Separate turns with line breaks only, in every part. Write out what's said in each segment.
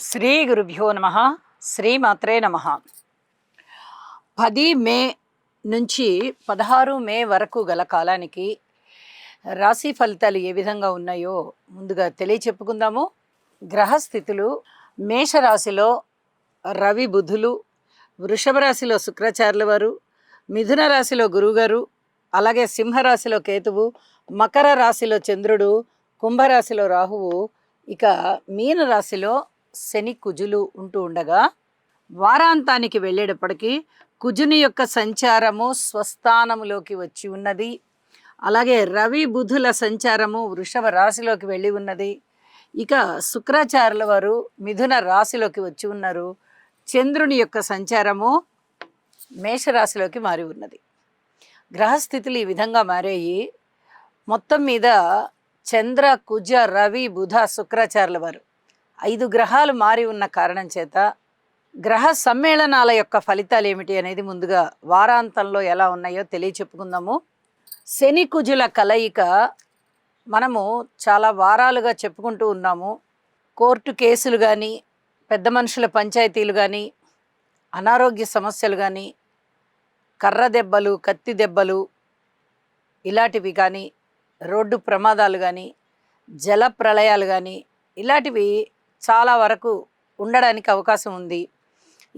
శ్రీ గురుభ్యో నమ. శ్రీమాత్రే నమ. 10 మే నుంచి 16 మే వరకు గల కాలానికి రాశి ఫలితాలు ఏ విధంగా ఉన్నాయో ముందుగా తెలియచెప్పుకుందాము. గ్రహస్థితులు: మేషరాశిలో రవి బుధులు, వృషభ రాశిలో శుక్రాచార్యుల వారు, మిథున రాశిలో గురువుగారు, అలాగే సింహరాశిలో కేతువు, మకర రాశిలో చంద్రుడు, కుంభరాశిలో రాహువు, ఇక మీన రాశిలో శని కుజులు ఉంటూ ఉండగా, వారాంతానికి వెళ్ళేటప్పటికీ కుజుని యొక్క సంచారము స్వస్థానములోకి వచ్చి ఉన్నది. అలాగే రవి బుధుల సంచారము వృషభ రాశిలోకి వెళ్ళి ఉన్నది. ఇక శుక్రాచార్యుల వారు మిథున రాశిలోకి వచ్చి ఉన్నారు. చంద్రుని యొక్క సంచారము మేషరాశిలోకి మారి ఉన్నది. గ్రహస్థితులు ఈ విధంగా మారాయి. మొత్తం మీద చంద్ర కుజ రవి బుధ శుక్రాచార్యుల వారు 5 గ్రహాలు మారి ఉన్న కారణం చేత గ్రహ సమ్మేళనాల యొక్క ఫలితాలు ఏమిటి అనేది ముందుగా వారాంతంలో ఎలా ఉన్నాయో తెలియచెప్పుకుందాము. శని కుజుల కలయిక మనము చాలా వారాలుగా చెప్పుకుంటూ ఉన్నాము. కోర్టు కేసులు కానీ, పెద్ద మనుషుల పంచాయతీలు కానీ, అనారోగ్య సమస్యలు కానీ, కర్ర దెబ్బలు, కత్తి దెబ్బలు ఇలాంటివి కానీ, రోడ్డు ప్రమాదాలు కానీ, జల ప్రళయాలు కానీ ఇలాంటివి చాలా వరకు ఉండడానికి అవకాశం ఉంది.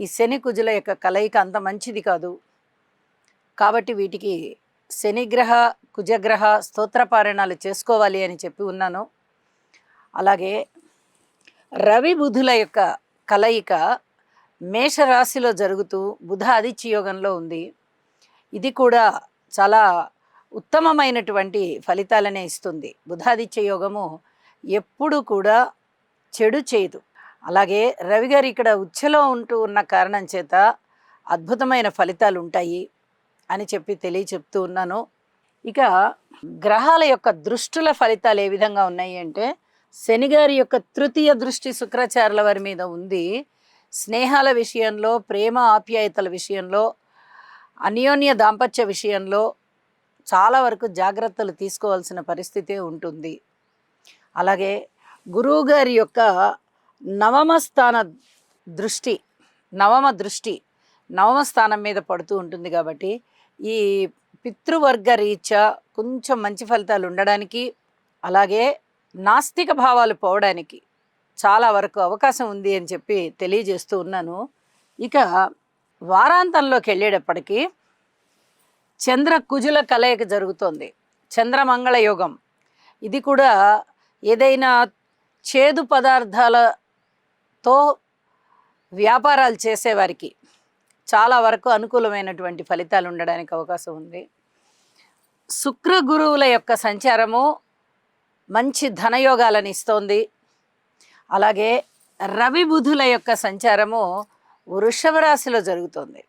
ఈ శని కుజుల యొక్క కలయిక అంత మంచిది కాదు. కాబట్టి వీటికి శనిగ్రహ కుజగ్రహ స్తోత్రపారాయణాలు చేసుకోవాలి అని చెప్పి ఉన్నాను. అలాగే రవి బుధుల యొక్క కలయిక మేషరాశిలో జరుగుతూ బుధ ఆదిత్య యోగంలో ఉంది. ఇది కూడా చాలా ఉత్తమమైనటువంటి ఫలితాలనే ఇస్తుంది. బుధాదిత్య యోగము ఎప్పుడు కూడా చెడు చేయదు. అలాగే రవి గారు ఇక్కడ ఉచ్చలో ఉంటూ ఉన్న కారణం చేత అద్భుతమైన ఫలితాలు ఉంటాయి అని చెప్పి చెప్తూ ఉన్నాను. ఇక గ్రహాల యొక్క దృష్టుల ఫలితాలు ఏ విధంగా ఉన్నాయి అంటే, శనిగారి యొక్క తృతీయ దృష్టి శుక్రాచార్యుల వారి మీద ఉంది. స్నేహాల విషయంలో, ప్రేమ ఆప్యాయతల విషయంలో, అన్యోన్య దాంపత్య విషయంలో చాలా వరకు జాగ్రత్తలు తీసుకోవాల్సిన పరిస్థితి ఉంటుంది. అలాగే గురువు గారి యొక్క నవమ దృష్టి నవమ స్థానం మీద పడుతూ ఉంటుంది. కాబట్టి ఈ పితృవర్గ రీత్యా కొంచెం మంచి ఫలితాలు ఉండడానికి, అలాగే నాస్తిక భావాలు పోవడానికి చాలా వరకు అవకాశం ఉంది అని చెప్పి తెలియజేస్తూ ఉన్నాను. ఇక వారాంతంలోకి వెళ్ళేటప్పటికీ చంద్ర కుజుల కలయిక జరుగుతోంది. చంద్రమంగళ యోగం. ఇది కూడా ఏదైనా చేదు పదార్థాలతో వ్యాపారాలు చేసేవారికి చాలా వరకు అనుకూలమైనటువంటి ఫలితాలు ఉండడానికి అవకాశం ఉంది. శుక్ర గురువుల యొక్క సంచారము మంచి ధనయోగాలను ఇస్తోంది. అలాగే రవి బుధుల యొక్క సంచారము వృషభ రాశిలో జరుగుతోంది.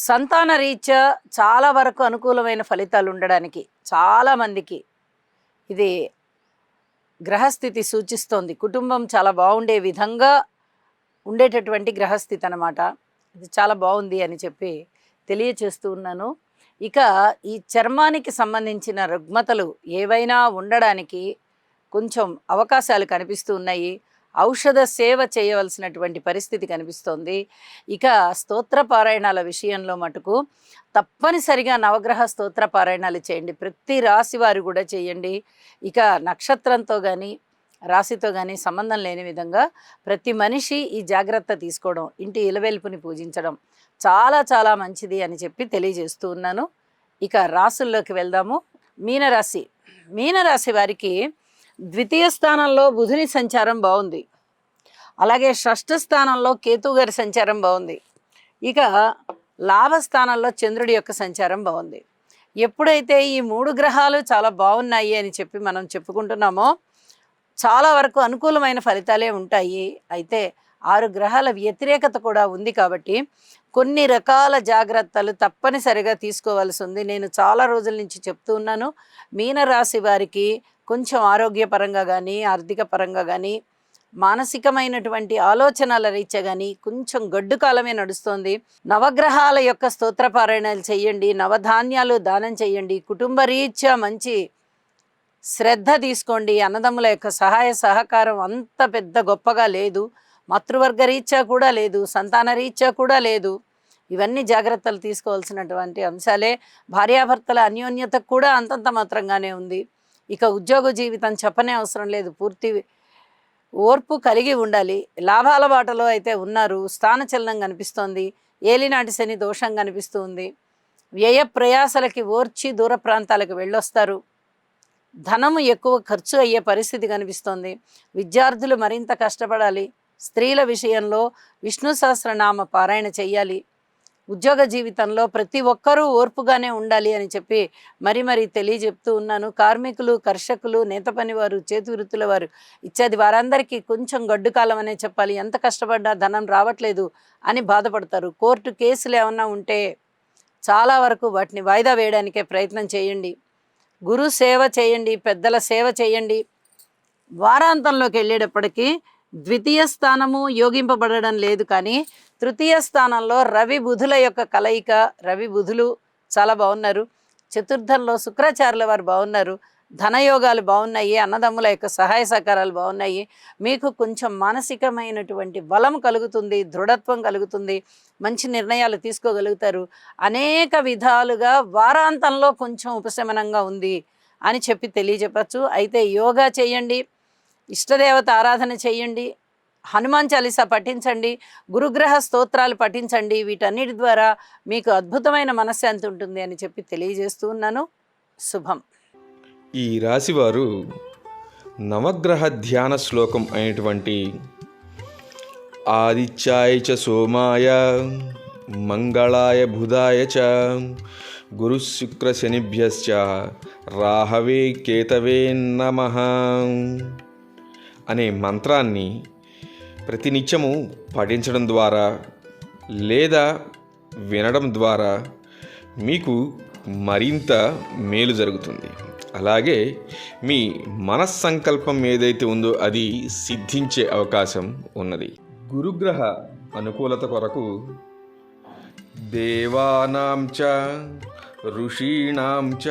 సంతాన రీత్యా చాలా వరకు అనుకూలమైన ఫలితాలు ఉండడానికి చాలామందికి ఇది గ్రహస్థితి సూచిస్తోంది. కుటుంబం చాలా బాగుండే విధంగా ఉండేటటువంటి గ్రహస్థితి అన్నమాట. ఇది చాలా బాగుంది అని చెప్పి తెలియచేస్తూ ఉన్నాను. ఇక ఈ చర్మానికి సంబంధించిన రుగ్మతలు ఏవైనా ఉండడానికి కొంచెం అవకాశాలు కనిపిస్తూ ఉన్నాయి. ఔషధ సేవ చేయవలసినటువంటి పరిస్థితి కనిపిస్తోంది. ఇక స్తోత్ర పారాయణాల విషయంలో మటుకు తప్పనిసరిగా నవగ్రహ స్తోత్ర పారాయణాలు చేయండి. ప్రతి రాశి వారు కూడా చేయండి. ఇక నక్షత్రంతో కానీ రాశితో కానీ సంబంధం లేని విధంగా ప్రతి మనిషి ఈ జాగ్రత్త తీసుకోవడం, ఇంటి ఇలవెల్పుని పూజించడం చాలా చాలా మంచిది అని చెప్పి తెలియజేస్తూ ఉన్నాను. ఇక రాశుల్లోకి వెళ్దాము. మీనరాశి వారికి ద్వితీయ స్థానంలో బుధుని సంచారం బాగుంది. అలాగే షష్ఠ స్థానంలో కేతువు గారి సంచారం బాగుంది. ఇక లాభస్థానంలో చంద్రుడి యొక్క సంచారం బాగుంది. ఎప్పుడైతే ఈ 3 గ్రహాలు చాలా బాగున్నాయి అని చెప్పి మనం చెప్పుకుంటున్నామో చాలా వరకు అనుకూలమైన ఫలితాలే ఉంటాయి. అయితే 6 గ్రహాల వ్యతిరేకత కూడా ఉంది. కాబట్టి కొన్ని రకాల జాగ్రత్తలు తప్పనిసరిగా తీసుకోవాల్సి ఉంది. నేను చాలా రోజుల నుంచి చెప్తూ ఉన్నాను. మీనరాశి వారికి కొంచెం ఆరోగ్యపరంగా కానీ, ఆర్థిక పరంగా కానీ, మానసికమైనటువంటి ఆలోచనల రీత్యా కానీ కొంచెం గడ్డు కాలమే నడుస్తోంది. నవగ్రహాల యొక్క స్తోత్రపారాయణాలు చేయండి, నవధాన్యాలు దానం చేయండి, కుటుంబ రీత్యా మంచి శ్రద్ధ తీసుకోండి. అన్నదమ్ముల యొక్క సహాయ సహకారం అంత పెద్ద గొప్పగా లేదు. మాతృవర్గ రీత్యా కూడా లేదు, సంతాన రీత్యా కూడా లేదు. ఇవన్నీ జాగ్రత్తలు తీసుకోవాల్సినటువంటి అంశాలే. భార్యాభర్తల అన్యోన్యతకు కూడా అంతంత మాత్రంగానే ఉంది. ఇక ఉద్యోగ జీవితం చెప్పనే అవసరం లేదు, పూర్తి ఓర్పు కలిగి ఉండాలి. లాభాల బాటలో అయితే ఉన్నారు, స్థానచలనం కనిపిస్తోంది, ఏలినాటి శని దోషం కనిపిస్తుంది. వ్యయ ప్రయాసలకి ఓర్చి దూర ప్రాంతాలకు వెళ్ళొస్తారు. ధనము ఎక్కువ ఖర్చు అయ్యే పరిస్థితి కనిపిస్తోంది. విద్యార్థులు మరింత కష్టపడాలి. స్త్రీల విషయంలో విష్ణు సహస్రనామ పారాయణ చెయ్యాలి. ఉద్యోగ జీవితంలో ప్రతి ఒక్కరూ ఓర్పుగానే ఉండాలి అని చెప్పి మరి తెలియజెప్తూ ఉన్నాను. కార్మికులు, కర్షకులు, నేత పనివారు, చేతి వృత్తుల వారు ఇత్యాది వారందరికీ కొంచెం గడ్డు కాలం అనే చెప్పాలి. ఎంత కష్టపడ్డా ధనం రావట్లేదు అని బాధపడతారు. కోర్టు కేసులు ఏమన్నా ఉంటే చాలా వరకు వాటిని వాయిదా వేయడానికే ప్రయత్నం చేయండి. గురు సేవ చేయండి, పెద్దల సేవ చేయండి. వారాంతంలోకి వెళ్ళేటప్పటికీ ద్వితీయ స్థానము యోగింపబడడం లేదు, కానీ తృతీయ స్థానంలో రవి బుధుల యొక్క కలయిక. రవి బుధులు చాలా బాగున్నారు. చతుర్థంలో శుక్రాచార్యుల వారు బాగున్నారు. ధనయోగాలు బాగున్నాయి. అన్నదమ్ముల యొక్క సహాయ సహకారాలు బాగున్నాయి. మీకు కొంచెం మానసికమైనటువంటి బలం కలుగుతుంది, దృఢత్వం కలుగుతుంది, మంచి నిర్ణయాలు తీసుకోగలుగుతారు. అనేక విధాలుగా వారాంతంలో కొంచెం ఉపశమనంగా ఉంది అని చెప్పి తెలియజెప్పచ్చు. అయితే యోగా చేయండి, ఇష్టదేవత ఆరాధన చేయండి, హనుమాన్ చాలీసా పఠించండి, గురుగ్రహ స్తోత్రాలు పఠించండి. వీటన్నిటి ద్వారా మీకు అద్భుతమైన మనశ్శాంతి ఉంటుంది అని చెప్పి తెలియజేస్తూ ఉన్నాను. శుభం.
ఈ రాశివారు నవగ్రహ ధ్యాన శ్లోకం అయినటువంటి ఆదిత్యాయ చ సోమాయ మంగళాయ బుధాయ చ గురు శుక్ర శనిభ్యశ్చ రాహవే కేతవే నమః అనే మంత్రాన్ని ప్రతినిత్యము పఠించడం ద్వారా లేదా వినడం ద్వారా మీకు మరింత మేలు జరుగుతుంది. అలాగే మీ మనస్సంకల్పం ఏదైతే ఉందో అది సిద్ధించే అవకాశం ఉన్నది. గురుగ్రహ అనుకూలత కొరకు దేవానాం చ ఋషీణాం చ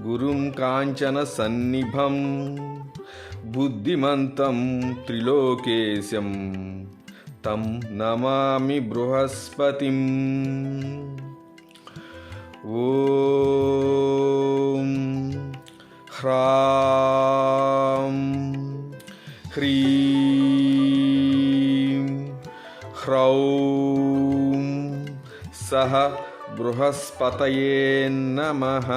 గురుం కాంచన సన్నిభం బుద్ధిమంతం త్రిలోకేశం తం నమామి బృహస్పతిం. ఓం హ్రాం హ్రీం హ్రౌం సహ బృహస్పతయే నమః.